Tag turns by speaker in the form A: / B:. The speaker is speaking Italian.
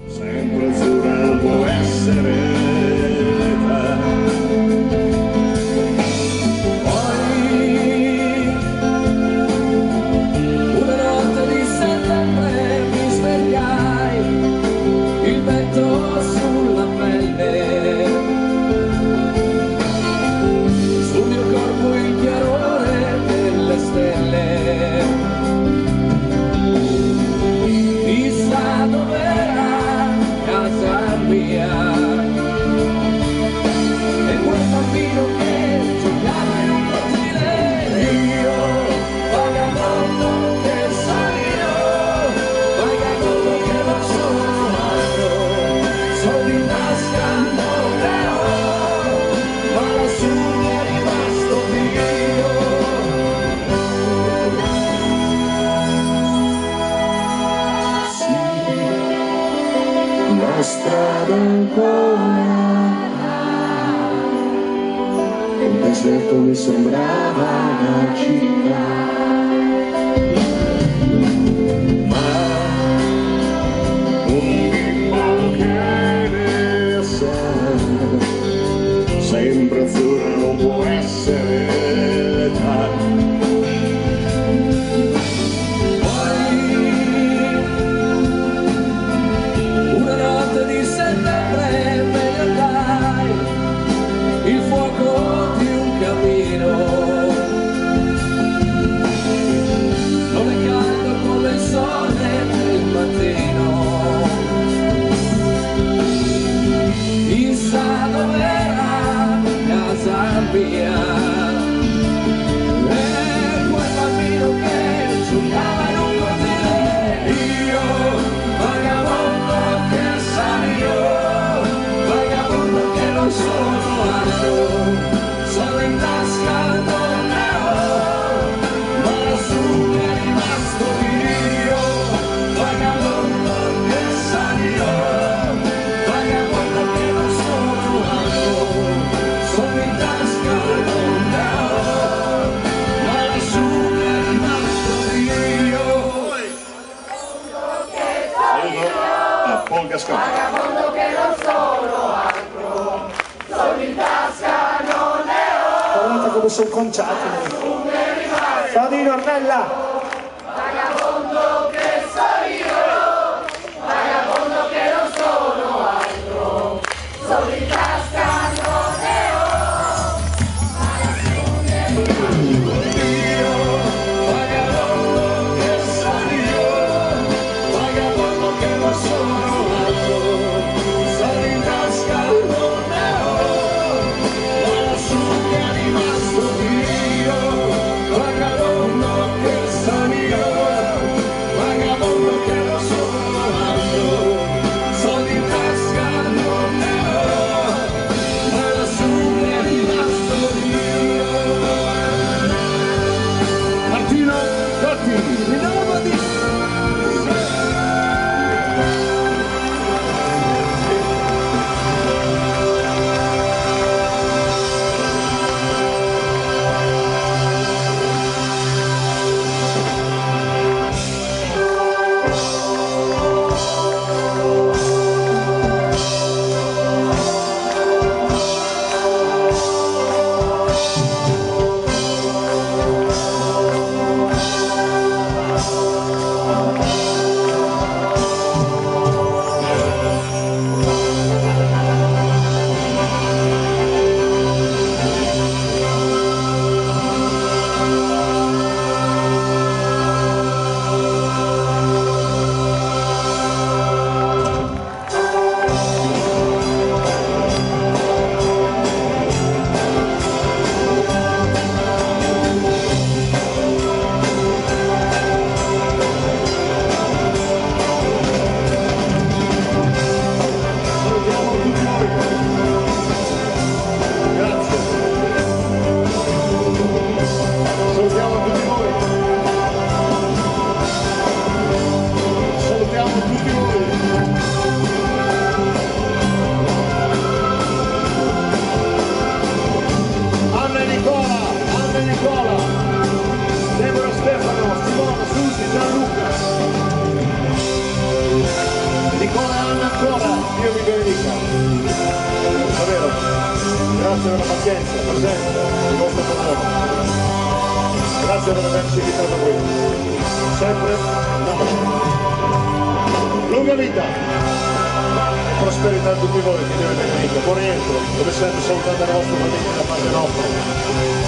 A: Sempre azzurra può essere l'età. Poi una notte di settembre mi svegliai, il vento sulla pelle, sul mio corpo il chiarore delle stelle. Chissà dov'era casa mia, e quel bambino che giocava in un cortile, io, vagabondo che sono io, vagabondo che non sono altro, soldi in tasca non ne ho, ma lassù mi è rimasto Dio. La strada ancora, il deserto mi sembrava una città, ma un bimbo che ne sa, sempre azzurra non può essere l'età. Di settembre me ne andai, il fuoco di un camino, non è caldo come il sole del mattino. Chissà dov'era casa mia, e quel bambino che giocava in un cortile, io, vagabondo che io, vagabondo che non sono altro, sono in tasca non ne ho, ma lassù mi è rimasto Dio. Vagabondo che io, vagabondo che non sono altro, sono in tasca non ne ho, ma lassù mi è rimasto Dio. Paul Gascoigne. Vagabondo che non sono altro, soldi in tasca non ne ho.
B: Guardate come sono conciati. Ciao Dino, Ornella!
A: Vagabondo che sono io, vagabondo che non sono altro, soldi in tasca non ne ho. Io, vagabondo che sono io, vagabondo che non sono altro, soldi in tasca non ne ho, ma lassù mi è rimasto Dio. Vagabondo che sono io, vagabondo che non sono altro, soldi in tasca non ne ho, ma lassù mi è rimasto Dio. Martino Gotti, Rinaldo di
B: pazienza, presenza, il vostro contorno. Grazie per averci invitato qui. Sempre lunga vita e prosperità a tutti voi, che Dio vi benedica. Buon rientro, come sempre salutando la vostra famiglia da parte nostra.